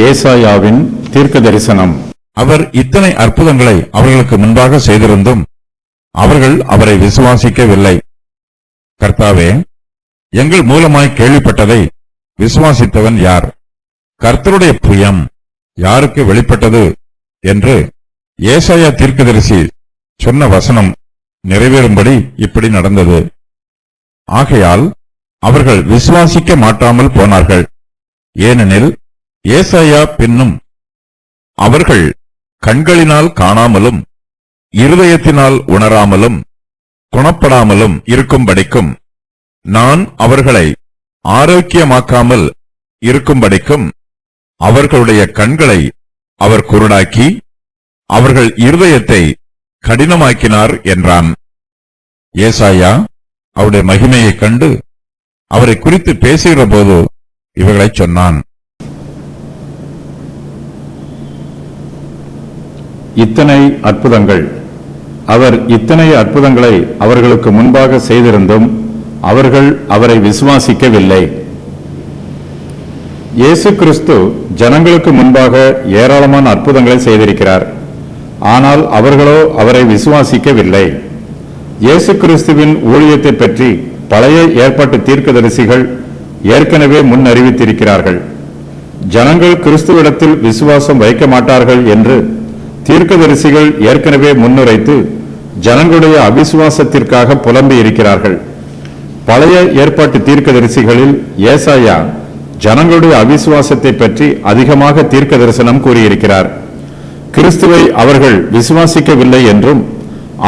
ஏசாயாவின் தீர்க்க தரிசனம். அவர் இத்தனை அற்புதங்களை அவர்களுக்கு முன்பாக செய்திருந்தும் அவர்கள் அவரை விசுவாசிக்கவில்லை. கர்த்தாவே, எங்கள் மூலமாய் கேள்விப்பட்டதை விசுவாசித்தவன் யார்? கர்த்தருடைய புயம் யாருக்கு வெளிப்பட்டது என்று ஏசாயா தீர்க்கதரிசி சொன்ன வசனம் நிறைவேறும்படி இப்படி நடந்தது. ஆகையால் அவர்கள் விசுவாசிக்க மாட்டாமல் போனார்கள். ஏனெனில் ஏசாயா பின்னும் அவர்கள் கண்களினால் காணாமலும் இருதயத்தினால் உணராமலும் குணப்படாமலும் இருக்கும்படிக்கும், நான் அவர்களை ஆரோக்கியமாக்காமல் இருக்கும்படிக்கும் அவர்களுடைய கண்களை அவர் குருடாக்கி அவர்கள் இருதயத்தை கடினமாக்கினார் என்றான். ஏசாயா அவருடைய மகிமையைக் கண்டு அவரை குறித்து பேசுகிற போது இவர்களைச் சொன்னான். இத்தனை அற்புதங்கள். அவர் இத்தனை அற்புதங்களை அவர்களுக்கு முன்பாக செய்திருந்தும் அவர்கள் அவரை விசுவாசிக்கவில்லை. இயேசு கிறிஸ்து ஜனங்களுக்கு முன்பாக ஏராளமான அற்புதங்களை செய்திருக்கிறார். ஆனால் அவர்களோ அவரை விசுவாசிக்கவில்லை. இயேசு கிறிஸ்துவின் ஊழியத்தை பற்றி பழைய ஏற்பாட்டு தீர்க்கதரிசிகள் ஏற்கனவே முன் அறிவித்திருக்கிறார்கள். ஜனங்கள் கிறிஸ்துவிடத்தில் விசுவாசம் வைக்க மாட்டார்கள் என்று தீர்க்கதரிசிகள் ஏற்கனவே முன்னுரைத்து ஜனங்களுடைய அவிசுவாசத்திற்காக புலம்பி இருக்கிறார்கள். பழைய ஏற்பாட்டு தீர்க்கதரிசிகளில் ஏசாயா ஜனங்களுடைய அவிசுவாசத்தை பற்றி அதிகமாக தீர்க்க தரிசனம் கூறியிருக்கிறார். கிறிஸ்துவை அவர்கள் விசுவாசிக்கவில்லை என்றும்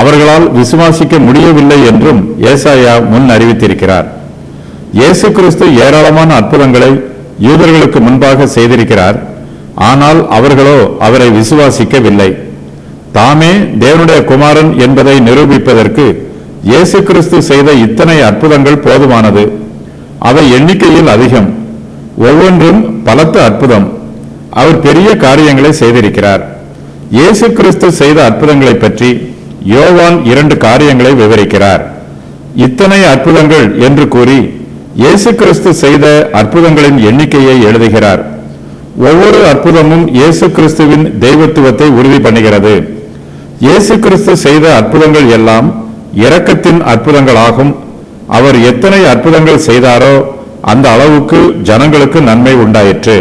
அவர்களால் விசுவாசிக்க முடியவில்லை என்றும் ஏசாயா முன் அறிவித்திருக்கிறார். இயேசு கிறிஸ்து ஏராளமான அற்புதங்களை யூதர்களுக்கு முன்பாக செய்திருக்கிறார். ஆனால் அவர்களோ அவரை விசுவாசிக்கவில்லை. தாமே தேவனுடைய குமாரன் என்பதை நிரூபிப்பதற்கு இயேசு கிறிஸ்து செய்த இத்தனை அற்புதங்கள் போதுமானது. அவை எண்ணிக்கையில் அதிகம். ஒவ்வொன்றும் பலத்த அற்புதம். அவர் பெரிய காரியங்களை செய்திருக்கிறார். இயேசு கிறிஸ்து செய்த அற்புதங்களை பற்றி யோவான் 2 காரியங்களை விவரிக்கிறார். இத்தனை அற்புதங்கள் என்று கூறி இயேசு கிறிஸ்து செய்த அற்புதங்களின் எண்ணிக்கையை எழுதுகிறார். ஒவ்வொரு அற்புதமும் இயேசு கிறிஸ்துவின் தெய்வத்துவத்தை உறுதி பண்ணுகிறது. இயேசு கிறிஸ்து செய்த அற்புதங்கள் எல்லாம் இரக்கத்தின் அற்புதங்களாகும். அவர் எத்தனை அற்புதங்கள் செய்தாரோ அந்த அளவுக்கு ஜனங்களுக்கு நன்மை உண்டாயிற்று.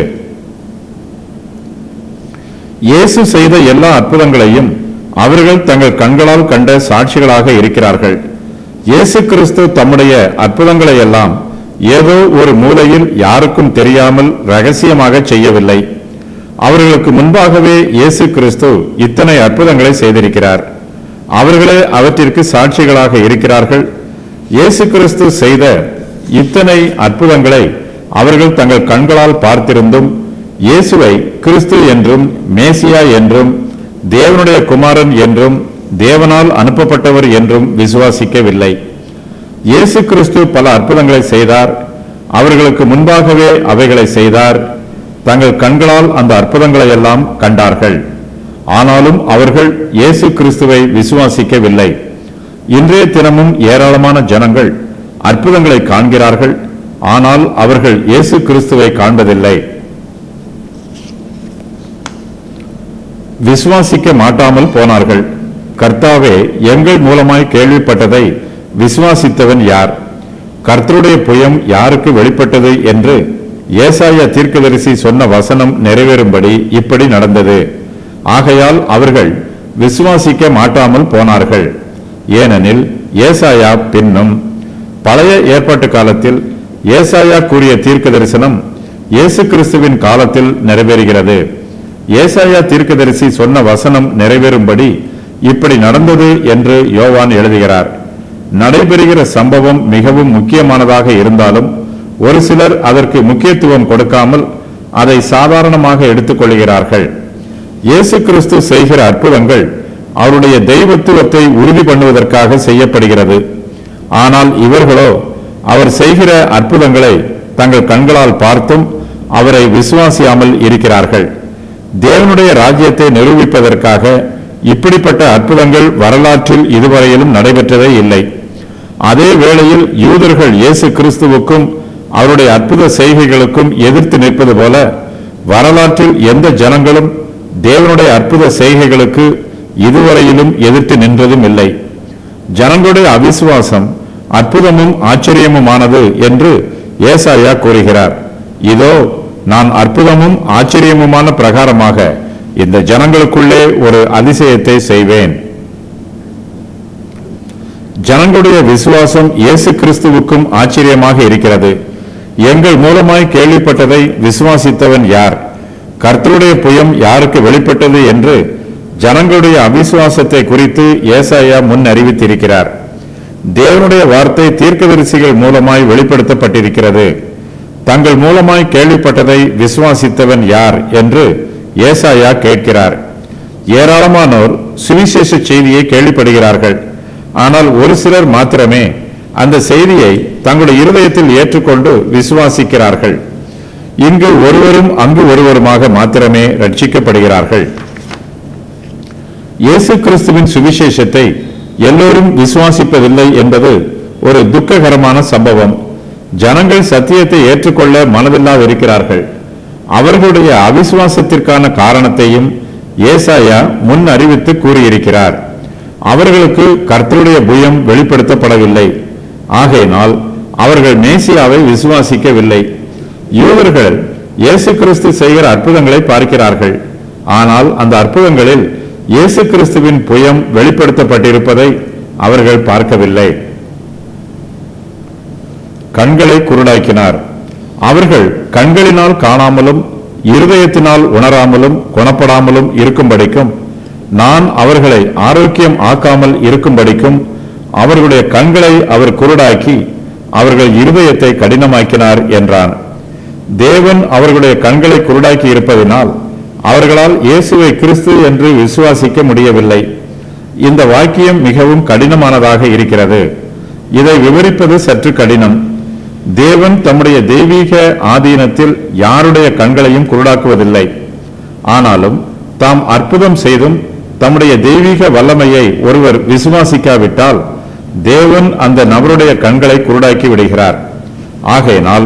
இயேசு செய்த எல்லா அற்புதங்களையும் அவர்கள் தங்கள் கண்களால் கண்ட சாட்சிகளாக இருக்கிறார்கள். இயேசு கிறிஸ்து தம்முடைய அற்புதங்களை எல்லாம் ஏதோ ஒரு மூலையில் யாருக்கும் தெரியாமல் ரகசியமாக செய்யவில்லை. அவர்களுக்கு முன்பாகவே இயேசு கிறிஸ்து இத்தனை அற்புதங்களை செய்திருக்கிறார். அவர்களே அவற்றிற்கு சாட்சிகளாக இருக்கிறார்கள். இயேசு கிறிஸ்து செய்த இத்தனை அற்புதங்களை அவர்கள் தங்கள் கண்களால் பார்த்திருந்தும் இயேசுவை கிறிஸ்து என்றும் மேசியா என்றும் தேவனுடைய குமாரன் என்றும் தேவனால் அனுப்பப்பட்டவர் என்றும் விசுவாசிக்கவில்லை. இயேசு கிறிஸ்து பல அற்புதங்களை செய்தார். அவர்களுக்கு முன்பாகவே அவைகளை செய்தார். தங்கள் கண்களால் அந்த அற்புதங்களை எல்லாம் கண்டார்கள். ஆனாலும் அவர்கள் இயேசு கிறிஸ்துவை விசுவாசிக்கவில்லை. இன்றைய தினமும் ஏராளமான ஜனங்கள் அற்புதங்களை காண்கிறார்கள். ஆனால் அவர்கள் இயேசு கிறிஸ்துவை காண்பதில்லை. விசுவாசிக்க மாட்டாமல் போனார்கள். கர்த்தாவே, எங்கள் மூலமாய் கேள்விப்பட்டதை விசுவாசித்தவன் யார்? கர்த்தருடைய புயம் யாருக்கு வெளிப்பட்டது என்று ஏசாயா தீர்க்கதரிசி சொன்ன வசனம் நிறைவேறும்படி இப்படி நடந்தது. ஆகையால் அவர்கள் விசுவாசிக்க மாட்டாமல் போனார்கள். ஏனெனில் ஏசாயா பின்னும் பழைய ஏற்பாட்டு காலத்தில் ஏசாயா கூறிய தீர்க்க தரிசனம் இயேசு கிறிஸ்துவின் காலத்தில் நிறைவேறுகிறது. ஏசாயா தீர்க்கதரிசி சொன்ன வசனம் நிறைவேறும்படி இப்படி நடந்தது என்று யோவான் எழுதுகிறார். நடைபெறுகிற சம்பவம் மிகவும் முக்கியமானதாக இருந்தாலும் ஒரு சிலர் அதற்கு முக்கியத்துவம் கொடுக்காமல் அதை சாதாரணமாக எடுத்துக்கொள்கிறார்கள். இயேசு கிறிஸ்து செய்கிற அற்புதங்கள் அவருடைய தெய்வத்துவத்தை உறுதி பண்ணுவதற்காக செய்யப்படுகிறது. ஆனால் இவர்களோ அவர் செய்கிற அற்புதங்களை தங்கள் கண்களால் பார்த்தும் அவரை விசுவாசியாமல் இருக்கிறார்கள். தேவனுடைய ராஜ்யத்தை நிரூபிப்பதற்காக இப்படிப்பட்ட அற்புதங்கள் வரலாற்றில் இதுவரையிலும் நடைபெற்றதே இல்லை. அதே வேளையில் யூதர்கள் இயேசு கிறிஸ்துவுக்கும் அவருடைய அற்புத செய்கைகளுக்கும் எதிர்த்து நிற்பது போல வரலாற்றில் எந்த ஜனங்களும் தேவனுடைய அற்புத செய்கைகளுக்கு இதுவரையிலும் எதிர்த்து நின்றதும் இல்லை. ஜனங்களுடைய அவிசுவாசம் அற்புதமும் ஆச்சரியமுமானது என்று ஏசாயா கூறுகிறார். இதோ, நான் அற்புதமும் ஆச்சரியமுமான பிரகாரமாக இந்த ஜனங்களுக்குள்ளே ஒரு அதிசயத்தை செய்வேன். ஜனங்களுடைய விசுவாசம் இயேசு கிறிஸ்துவுக்கும் ஆச்சரியமாக இருக்கிறது. எங்கள் மூலமாய் கேள்விப்பட்டதை விசுவாசித்தவன் யார்? கர்த்தருடைய புயம் யாருக்கு வெளிப்பட்டது என்று ஜனங்களுடைய அவிசுவாசத்தை குறித்து ஏசாயா முன் அறிவித்திருக்கிறார். தேவனுடைய வார்த்தை தீர்க்கதரிசிகள் மூலமாய் வெளிப்படுத்தப்பட்டிருக்கிறது. தங்கள் மூலமாய் கேள்விப்பட்டதை விசுவாசித்தவன் யார் என்று ஏசாயா கேட்கிறார். ஏராளமானோர் சுவிசேஷ செய்தியை கேள்விப்படுகிறார்கள். ஆனால் ஒரு சிலர் மாத்திரமே அந்த செய்தியை தங்களுடைய இருதயத்தில் ஏற்றுக்கொண்டு விசுவாசிக்கிறார்கள். இங்கு ஒருவரும் அங்கு ஒருவருமாக மாத்திரமே ரட்சிக்கப்படுகிறார்கள். இயேசு கிறிஸ்துவின் சுவிசேஷத்தை எல்லோரும் விசுவாசிப்பதில்லை என்பது ஒரு துக்ககரமான சம்பவம். ஜனங்கள் சத்தியத்தை ஏற்றுக்கொள்ள மனதில்லாதிருக்கிறார்கள். அவர்களுடைய அவிசுவாசத்திற்கான காரணத்தையும் ஏசாயா முன் அறிவித்து கூறியிருக்கிறார். அவர்களுக்கு கர்த்தருடைய புயம் வெளிப்படுத்தப்படவில்லை. ஆகையினால் அவர்கள் மேசியாவை விசுவாசிக்கவில்லை. யூதர்கள் இயேசு கிறிஸ்து செய்கிற அற்புதங்களை பார்க்கிறார்கள். ஆனால் அந்த அற்புதங்களில் இயேசு கிறிஸ்துவின் புயம் வெளிப்படுத்தப்பட்டிருப்பதை அவர்கள் பார்க்கவில்லை. கண்களை குருடாக்கினார். அவர்கள் கண்களினால் காணாமலும் இருதயத்தினால் உணராமலும் குணப்படாமலும் இருக்கும்படிக்கும், நான் அவர்களை ஆரோக்கியம் ஆக்காமல் இருக்கும்படிக்கும் அவர்களுடைய கண்களை அவர் குருடாக்கி அவர்கள் இருதயத்தை கடினமாக்கினார் என்றான். தேவன் அவர்களுடைய கண்களை குருடாக்கி இருப்பதினால் அவர்களால் இயேசுவை கிறிஸ்து என்று விசுவாசிக்க முடியவில்லை. இந்த வாக்கியம் மிகவும் கடினமானதாக இருக்கிறது. இதை விவரிப்பது சற்று கடினம். தேவன் தம்முடைய தெய்வீக ஆதீனத்தில் யாருடைய கண்களையும் குருடாக்குவதில்லை. ஆனாலும் தாம் அற்புதம் செய்தும் தம்முடைய தெய்வீக வல்லமையை ஒருவர் விசுவாசிக்காவிட்டால் தேவன் அந்த நபருடைய கண்களை குருடாக்கி விடுகிறார். ஆகையினால்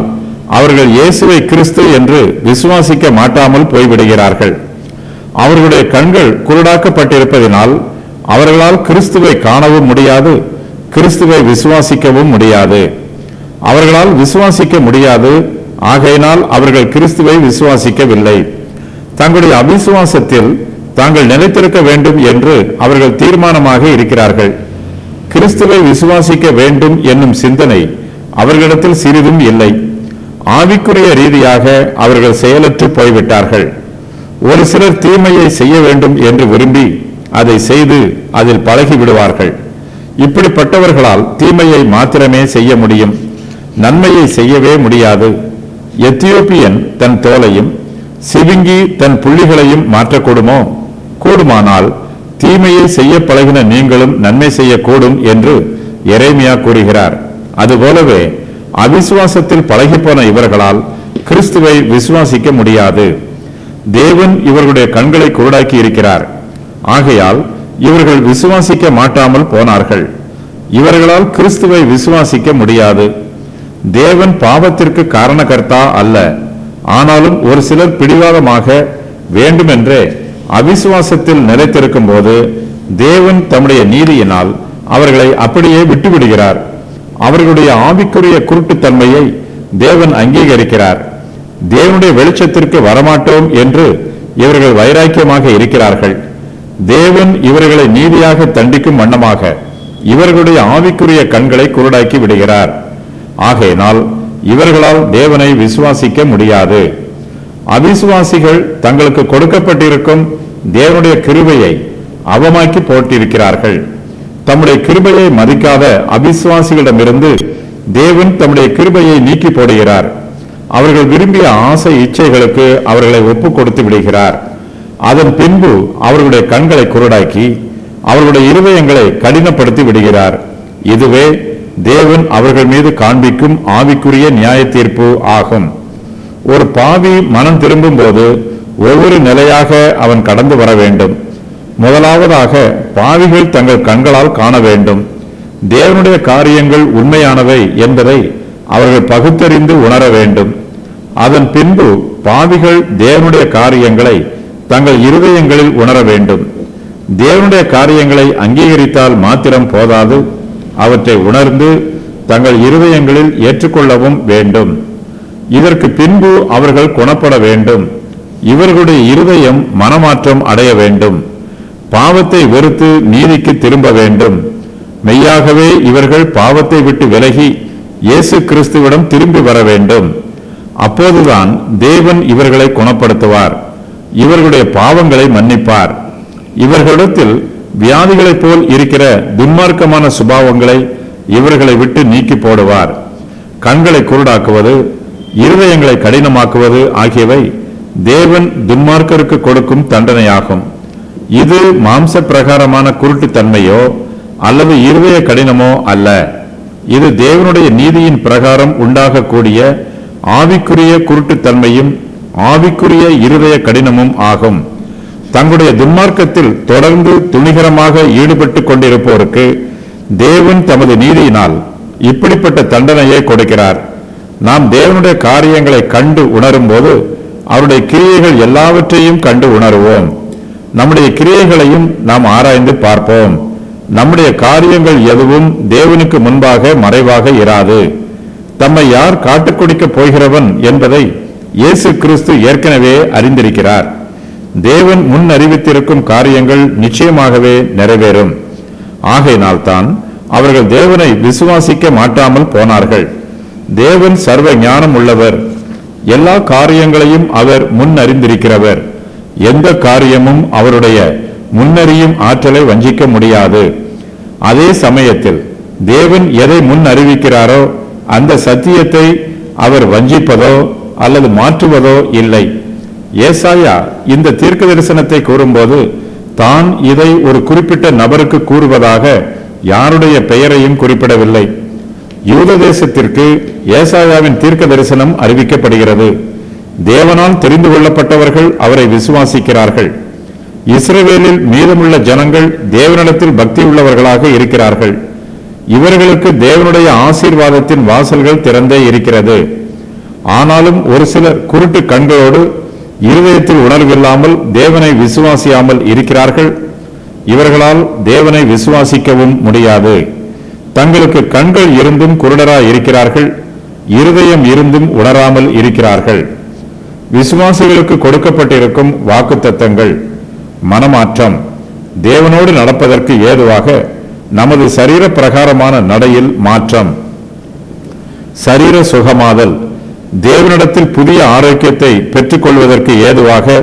அவர்கள் இயேசுவை கிறிஸ்து என்று விசுவாசிக்க மாட்டாமல் போய்விடுகிறார்கள். அவர்களுடைய கண்கள் குருடாக்கப்பட்டிருப்பதினால் அவர்களால் கிறிஸ்துவை காணவும் முடியாது, கிறிஸ்துவை விசுவாசிக்கவும் முடியாது. அவர்களால் விசுவாசிக்க முடியாது. ஆகையினால் அவர்கள் கிறிஸ்துவை விசுவாசிக்கவில்லை. தங்களுடைய அவிசுவாசத்தில் தாங்கள் நிலைத்திருக்க வேண்டும் என்று அவர்கள் தீர்மானமாக இருக்கிறார்கள். கிறிஸ்துவை விசுவாசிக்க வேண்டும் என்னும் சிந்தனை அவர்களிடத்தில் சிறிதும் இல்லை. ஆவிக்குரிய ரீதியாக அவர்கள் செயலற்று போய்விட்டார்கள். ஒரு சிலர் தீமையை செய்ய வேண்டும் என்று விரும்பி அதை செய்து அதில் பழகி விடுவார்கள். இப்படிப்பட்டவர்களால் தீமையை மாத்திரமே செய்ய முடியும், நன்மையை செய்யவே முடியாது. எத்தியோப்பியன் தன் தோலையும் சிவிங்கி தன் புள்ளிகளையும் மாற்றக்கூடுமோ? கூடுமானால் தீமையை செய்ய பழகின நீங்களும் நன்மை செய்யக்கூடும் என்று எரேமியா கூறுகிறார். அதுபோலவே அவிசுவாசத்தில் பழகிப்போன இவர்களால் கிறிஸ்துவை விசுவாசிக்க முடியாது. தேவன் இவர்களுடைய கண்களை குருடாக்கி இருக்கிறார். ஆகையால் இவர்கள் விசுவாசிக்க மாட்டாமல் போனார்கள். இவர்களால் கிறிஸ்துவை விசுவாசிக்க முடியாது. தேவன் பாவத்திற்கு காரணகர்த்தா அல்ல. ஆனாலும் ஒரு சிலர் பிடிவாதமாக வேண்டுமென்றே அவிசுவாசத்தில் நிலைத்திருக்கும் போது தேவன் தம்முடைய நீதியினால் அவர்களை அப்படியே விட்டுவிடுகிறார். அவர்களுடைய ஆவிக்குரிய குருட்டுத்தன்மையை தேவன் அங்கீகரிக்கிறார். தேவனுடைய வெளிச்சத்திற்கு வரமாட்டோம் என்று இவர்கள் வைராக்கியமாக இருக்கிறார்கள். தேவன் இவர்களை நீதியாக தண்டிக்கும் வண்ணமாக இவர்களுடைய ஆவிக்குரிய கண்களை குருடாக்கி விடுகிறார். ஆகையினால் இவர்களால் தேவனை விசுவாசிக்க முடியாது. அவிசுவாசிகள் தங்களுக்கு கொடுக்கப்பட்டிருக்கும் தேவனுடைய கிருபையை அவமாக்கி போட்டிருக்கிறார்கள். தம்முடைய கிருபையை மதிக்காத அவிசுவாசிகளிடமிருந்து தேவன் தம்முடைய கிருபையை நீக்கி போடுகிறார். அவர்கள் விரும்பிய ஆசை இச்சைகளுக்கு அவர்களை ஒப்பு கொடுத்து விடுகிறார். அதன் பின்பு அவர்களுடைய கண்களை குருடாக்கி அவர்களுடைய இருதயங்களை கடினப்படுத்தி விடுகிறார். இதுவே தேவன் அவர்கள் மீது காண்பிக்கும் ஆவிக்குரிய நியாய தீர்ப்பு ஆகும். ஒரு பாவி மனம் திரும்பும் போது ஒவ்வொரு நிலையாக அவன் கடந்து வர வேண்டும். முதலாவதாக பாவிகள் தங்கள் கண்களால் காண வேண்டும். தேவனுடைய காரியங்கள் உண்மையானவை என்பதை அவர்கள் பகுத்தறிந்து உணர வேண்டும். அதன் பின்பு பாவிகள் தேவனுடைய காரியங்களை தங்கள் இருதயங்களில் உணர வேண்டும். தேவனுடைய காரியங்களை அங்கீகரித்தால் மாத்திரம் போதாது, அவற்றை உணர்ந்து தங்கள் இருதயங்களில் ஏற்றுக்கொள்ளவும் வேண்டும். இதற்கு பின்பு அவர்கள் குணப்பட வேண்டும். இவர்களுடைய இருதயம் மனமாற்றம் அடைய வேண்டும். பாவத்தை வெறுத்து நீதிக்கு திரும்ப வேண்டும். மெய்யாகவே இவர்கள் பாவத்தை விட்டு விலகி இயேசு கிறிஸ்துவிடம் திரும்பி வர வேண்டும். அப்போதுதான் தேவன் இவர்களை குணப்படுத்துவார், இவர்களுடைய பாவங்களை மன்னிப்பார். இவர்களிடத்தில் வியாதிகளைப் போல் இருக்கிற துன்மார்க்கமான சுபாவங்களை இவர்களை விட்டு நீக்கி போடுவார். கண்களை குருடாக்குவது, இருதயங்களை கடினமாக்குவது ஆகியவை தேவன் துன்மார்க்கருக்கு கொடுக்கும் தண்டனையாகும். இது மாம்ச பிரகாரமான குருட்டுத்தன்மையோ அல்லது இருதய கடினமோ அல்ல. இது தேவனுடைய நீதியின் பிரகாரம் உண்டாகக்கூடிய ஆவிக்குரிய குருட்டுத்தன்மையும் ஆவிக்குரிய இருதய கடினமும் ஆகும். தங்களுடைய துன்மார்க்கத்தில் தொடர்ந்து துணிகரமாக ஈடுபட்டு கொண்டிருப்போருக்கு தேவன் தமது நீதியினால் இப்படிப்பட்ட தண்டனையை கொடுக்கிறார். நாம் தேவனுடைய காரியங்களை கண்டு உணரும் போது அவருடைய கிரியைகள் எல்லாவற்றையும் கண்டு உணருவோம். நம்முடைய கிரியைகளையும் நாம் ஆராய்ந்து பார்ப்போம். நம்முடைய காரியங்கள் எதுவும் தேவனுக்கு முன்பாக மறைவாக இராது. தம்மை யார் காட்டுக் கொடுக்கப் போகிறவன் என்பதை இயேசு கிறிஸ்து ஏற்கனவே அறிந்திருக்கிறார். தேவன் முன் அறிவித்திருக்கும் காரியங்கள் நிச்சயமாகவே நிறைவேறும். ஆகையினால்தான் அவர்கள் தேவனை விசுவாசிக்க மாட்டாமல் போனார்கள். தேவன் சர்வ ஞானம் உள்ளவர், எல்லா காரியங்களையும் அவர் முன் அறிந்திருக்கிறவர். எந்த காரியமும் அவருடைய முன்னறியும் ஆற்றலை வஞ்சிக்க முடியாது. அதே சமயத்தில் தேவன் எதை முன் அறிவிக்கிறாரோ அந்த சத்தியத்தை அவர் வஞ்சிப்பதோ அல்லது மாற்றுவதோ இல்லை. ஏசாயா இந்த தீர்க்க தரிசனத்தை கூறும்போது தான் இதை ஒரு குறிப்பிட்ட நபருக்கு கூறுவதாக யாருடைய பெயரையும் குறிப்பிடவில்லை. யூத தேசத்திற்கு ஏசாயாவின் தீர்க்க தரிசனம் அறிவிக்கப்படுகிறது. தேவனால் தெரிந்து கொள்ளப்பட்டவர்கள் அவரை விசுவாசிக்கிறார்கள். இஸ்ரவேலில் மீதமுள்ள ஜனங்கள் தேவனிடத்தில் பக்தி உள்ளவர்களாக இருக்கிறார்கள். இவர்களுக்கு தேவனுடைய ஆசீர்வாதத்தின் வாசல்கள் திறந்தே இருக்கிறது. ஆனாலும் ஒரு சிலர் குருட்டு கண்களோடு இருதயத்தில் உணர்வில்லாமல் தேவனை விசுவாசியாமல் இருக்கிறார்கள். இவர்களால் தேவனை விசுவாசிக்கவும் முடியாது. தங்களுக்கு கண்கள் இருந்தும் குருடராய் இருக்கிறார்கள், இருதயம் இருந்தும் உணராமல் இருக்கிறார்கள். விசுவாசிகளுக்கு கொடுக்கப்பட்டிருக்கும் வாக்குத்தத்தங்கள்: மனமாற்றம், தேவனோடு நடப்பதற்கு ஏதுவாக நமது சரீர பிரகாரமான நடையில் மாற்றம், சரீர சுகமாதல், தேவனிடத்தில் புதிய ஆரோக்கியத்தை பெற்றுக்கொள்வதற்கு ஏதுவாக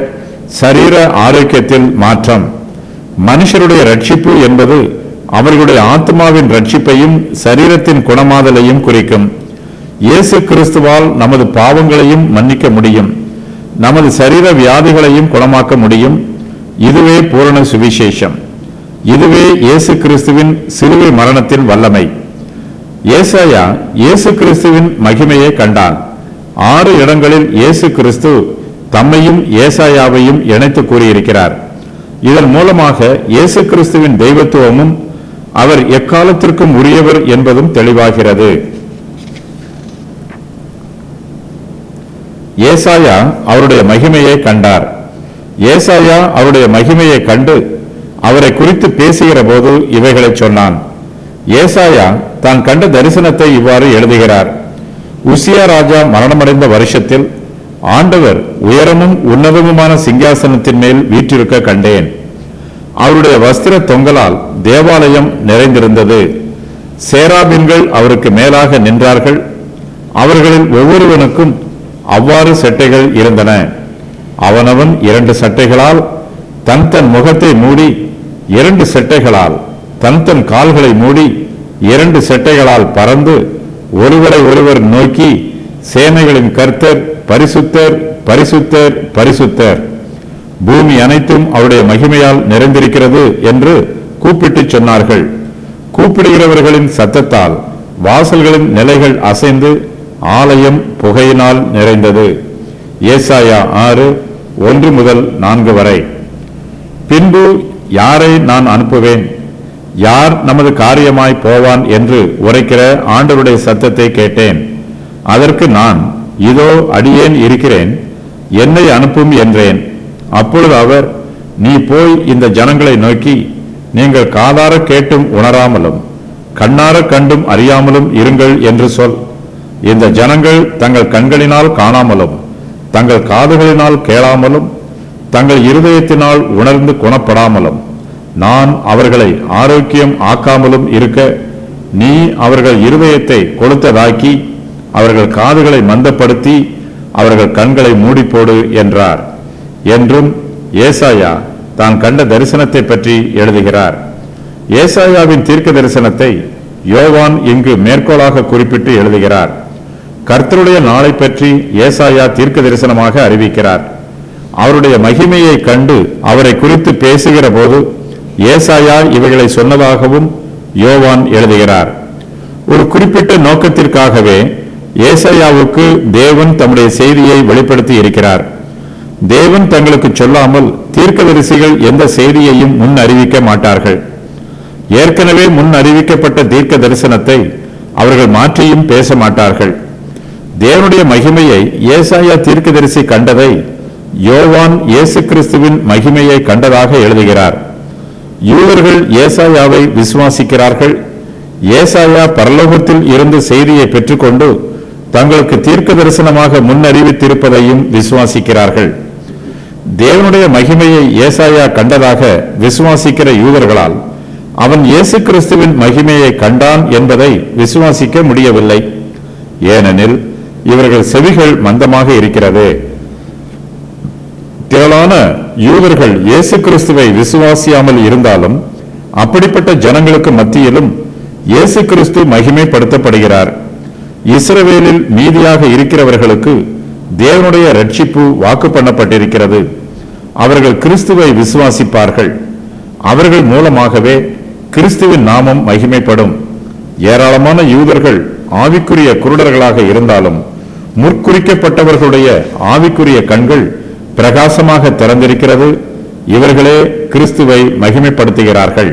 சரீர ஆரோக்கியத்தில் மாற்றம். மனுஷருடைய ரட்சிப்பு என்பது அவர்களுடைய ஆத்மாவின் ரட்சிப்பையும் சரீரத்தின் குணமாதலையும் குறிக்கும். இயேசு கிறிஸ்துவால் நமது பாவங்களையும் மன்னிக்க முடியும், நமது சரீர வியாதிகளையும் குணமாக்க முடியும். இதுவே பூரண சுவிசேஷம். இதுவே இயேசு கிறிஸ்துவின் சிலுவை மரணத்தின் வல்லமை. ஏசாயா இயேசு கிறிஸ்துவின் மகிமையை கண்டான். 6 இடங்களில் இயேசு கிறிஸ்து தம்மையும் ஏசாயாவையும் இணைத்து கூறியிருக்கிறார். இதன் மூலமாக இயேசு கிறிஸ்துவின் தெய்வத்துவமும் அவர் எக்காலத்திற்கும் உரியவர் என்பதும் தெளிவாகிறது. ஏசாயா அவருடைய மகிமையை கண்டார். ஏசாயா அவருடைய மகிமையை கண்டு அவரை குறித்து பேசுகிற போது இவைகளை சொன்னான். ஏசாயா தான் கண்ட தரிசனத்தை இவ்வாறு எழுதுகிறார்: உசியா ராஜா மரணமடைந்த வருஷத்தில் ஆண்டவர் உயரமும் உன்னதமுமான சிங்காசனத்தின் மேல் வீற்றிருக்க கண்டேன். அவருடைய வஸ்திர தொங்கலால் தேவாலயம் நிறைந்திருந்தது. சேராபின்கள் அவருக்கு மேலாக நின்றார்கள். அவர்களில் ஒவ்வொருவனுக்கும் அவ்வாறு சட்டைகள் இருந்தன. அவனவன் 2 சட்டைகளால் தன் தன் முகத்தை மூடி, 2 சட்டைகளால் தன் தன் கால்களை மூடி, 2 சட்டைகளால் பறந்து ஒருவரை ஒருவர் நோக்கி, சேனைகளின் கர்த்தர் பரிசுத்தர், பரிசுத்தர், பரிசுத்தர், பூமி அனைத்தும் அவருடைய மகிமையால் நிறைந்திருக்கிறது என்று கூப்பிட்டு சொன்னார்கள். கூப்பிடுகிறவர்களின் சத்தத்தால் வாசல்களின் நிலைகள் அசைந்து ஆலயம் புகையினால் நிறைந்தது. ஏசாயா 6:1-4 வரை. பின்பு யாரை நான் அனுப்புவேன்? யார் நமது காரியமாய் போவான் என்று உரைக்கிற ஆண்டவருடைய சத்தத்தை கேட்டேன். அதற்கு நான், இதோ அடியேன் இருக்கிறேன், என்னை அனுப்பும் என்றேன். அப்பொழுது அவர், நீ போய் இந்த ஜனங்களை நோக்கி, நீங்கள் காதார கேட்டும் உணராமலும் கண்ணார கண்டும் அறியாமலும் இருங்கள் என்று சொல். இந்த ஜனங்கள் தங்கள் கண்களினால் காணாமலும் தங்கள் காதுகளினால் கேளாமலும் தங்கள் இருதயத்தினால் உணர்ந்து குணப்படாமலும் நான் அவர்களை ஆரோக்கியம் ஆக்காமலும் இருக்க, நீ அவர்கள் இருதயத்தை கொளுத்ததாக்கி அவர்கள் காதுகளை மந்தப்படுத்தி அவர்கள் கண்களை மூடிப்போடு என்றார் என்றும் ஏசாயா தான் கண்ட தரிசனத்தை பற்றி எழுதுகிறார். ஏசாயாவின் தீர்க்க தரிசனத்தை யோவான் இங்கு மேற்கோளாக குறிப்பிட்டு எழுதுகிறார். கர்த்தருடைய நாளை பற்றி ஏசாயா தீர்க்க தரிசனமாக அறிவிக்கிறார். அவருடைய மகிமையை கண்டு அவரை குறித்து பேசுகிற போது ஏசாயா இவைகளை சொன்னதாகவும் யோவான் எழுதுகிறார். ஒரு குறிப்பிட்ட நோக்கத்திற்காகவே ஏசாயாவுக்கு தேவன் தம்முடைய செய்தியை வெளிப்படுத்தி இருக்கிறார். தேவன் தங்களுக்கு சொல்லாமல் தீர்க்கதரிசிகள் எந்த செய்தியையும் முன் அறிவிக்க மாட்டார்கள். ஏற்கனவே முன் அறிவிக்கப்பட்ட தீர்க்க தரிசனத்தை அவர்கள் மாற்றியும் பேச மாட்டார்கள். தேவனுடைய மகிமையை ஏசாயா தீர்க்கதரிசி கண்டதை யோவான் இயேசு கிறிஸ்துவின் மகிமையை கண்டதாக எழுதுகிறார். யூதர்கள் ஏசாயாவை விசுவாசிக்கிறார்கள். ஏசாயா பரலோகத்தில் இருந்து செய்தியை பெற்றுக்கொண்டு தங்களுக்கு தீர்க்க தரிசனமாக முன்னறிவித்திருப்பதையும் விசுவாசிக்கிறார்கள். தேவனுடைய மகிமையை ஏசாயா கண்டதாக விசுவாசிக்கிற யூதர்களால் அவன் இயேசு கிறிஸ்துவின் மகிமையை கண்டான் என்பதை விசுவாசிக்க முடியவில்லை. ஏனெனில் இவர்கள் செவிகள் மந்தமாக இருக்கிறது. திரளான யூதர்கள் இயேசு கிறிஸ்துவை விசுவாசியாமல் இருந்தாலும் அப்படிப்பட்ட ஜனங்களுக்கு மத்தியிலும் இயேசு கிறிஸ்து மகிமைப்படுத்தப்படுகிறார். இஸ்ரவேலில் மீதியாக இருக்கிறவர்களுக்கு தேவனுடைய ரட்சிப்பு வாக்கு பண்ணப்பட்டிருக்கிறது. அவர்கள் கிறிஸ்துவை விசுவாசிப்பார்கள். அவர்கள் மூலமாகவே கிறிஸ்துவின் நாமம் மகிமைப்படும். ஏராளமான யூதர்கள் ஆவிக்குரிய குருடர்களாக இருந்தாலும் முற்குறிக்கப்பட்டவர்களுடைய ஆவிக்குரிய கண்கள் பிரகாசமாக திறந்திருக்கிறது. இவர்களே கிறிஸ்துவை மகிமைப்படுத்துகிறார்கள்.